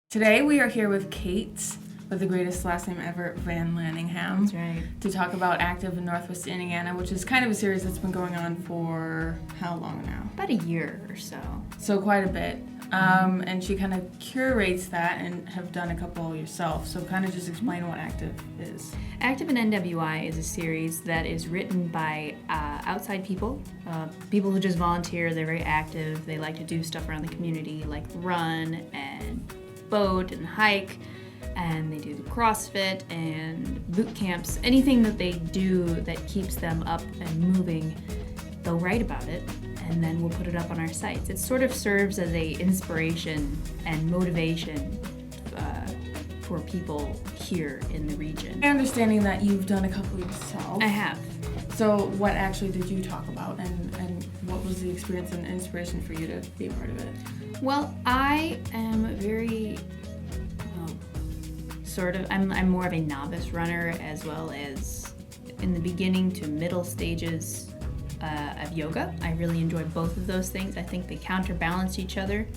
Today we are here with Kate, with the greatest last name ever, Vanlaningham. That's right. To talk about Active in Northwest Indiana, which is kind of a series that's been going on for how long now? About a year or so. So quite a bit. And she kind of curates that and have done a couple yourself. So kind of just explain what Active is. Active in NWI is a series that is written by outside people, people who just volunteer. They're very active. They like to do stuff around the community, like run and boat and hike, and they do CrossFit and boot camps. Anything that they do that keeps them up and moving, they'll write about it, and then we'll put it up on our sites. It sort of serves as a inspiration and motivation for people here in the region. Understanding that you've done a couple yourself. I have. So what actually did you talk about, and what was the experience and inspiration for you to be a part of it? Well, I am very, I'm more of a novice runner, as well as in the beginning to middle stages of yoga. I really enjoy both of those things. I think they counterbalance each other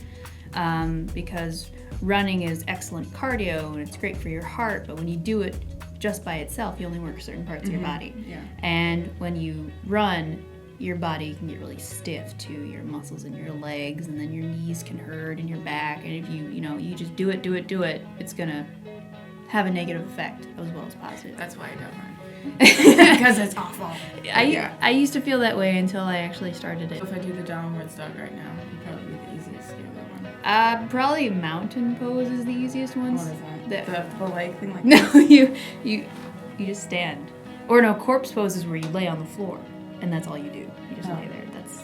because running is excellent cardio and it's great for your heart, but when you do it just by itself, you only work certain parts of your body. Yeah. And when you run, your body can get really stiff too, your muscles in your legs, and then your knees can hurt and your back. And if you just do it, it's gonna have a negative effect as well as positive. That's why I don't run. Because it's awful. I used to feel that way until I actually started it. If I do the downwards dog right now, it'd probably be the easiest yoga one. Probably mountain pose is the easiest one. What is that? The leg thing like No, you just stand. Or no, corpse pose is where you lay on the floor, and that's all you do. You just lay there.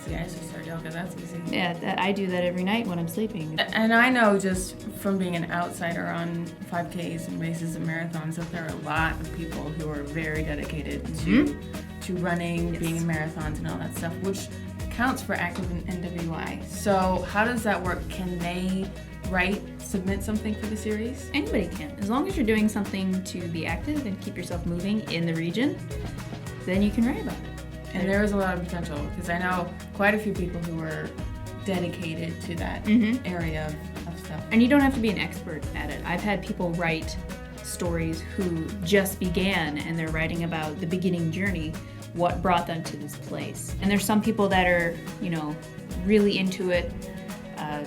Yeah, I should start yoga. That's easy. Yeah, I do that every night when I'm sleeping. And I know just from being an outsider on 5Ks and races and marathons that there are a lot of people who are very dedicated to running, being in marathons and all that stuff, which counts for Active in NWI. So how does that work? Can they submit something for the series? Anybody can. As long as you're doing something to be active and keep yourself moving in the region, then you can write about it. And there is a lot of potential, because I know quite a few people who are dedicated to that area of stuff. And you don't have to be an expert at it. I've had people write stories who just began, and they're writing about the beginning journey, what brought them to this place. And there's some people that are, really into it.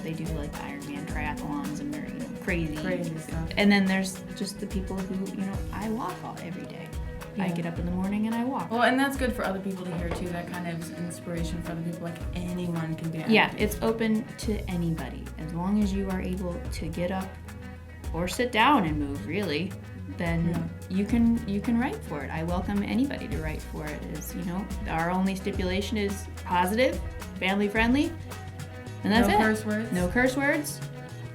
They do like Ironman triathlons, and they're, crazy stuff. And then there's just the people who, I walk every day. Yeah. I get up in the morning and I walk. Well, and that's good for other people to hear too. That kind of inspiration for other people. Like anyone can be active. Yeah, it's open to anybody. As long as you are able to get up or sit down and move, really, then you can write for it. I welcome anybody to write for it. Our only stipulation is positive, family friendly, and that's it. No curse words. No curse words.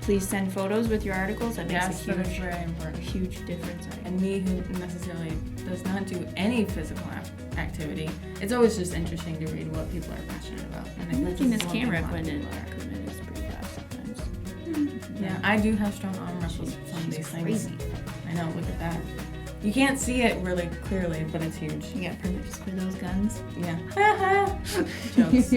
Please send photos with your articles. That makes that is very important. Huge difference. And me, who necessarily does not do any physical activity, it's always just interesting to read what people are passionate about. And I'm making this camera equipment is pretty fast sometimes. Yeah, I do have strong arm muscles for some of these things. Crazy. I know, look at that. You can't see it really clearly, but it's huge. You got permits for those guns? Yeah. Jokes.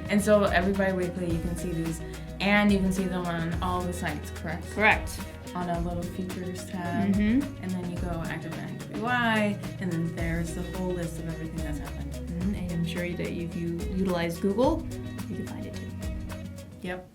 And so every bi-weekly you can see these, and you can see them on all the sites, correct? Correct. On a little features tab, and then you go Active in NWI, and then there's the whole list of everything that's happened. And I'm sure that if you utilize Google, you can find it too. Yep.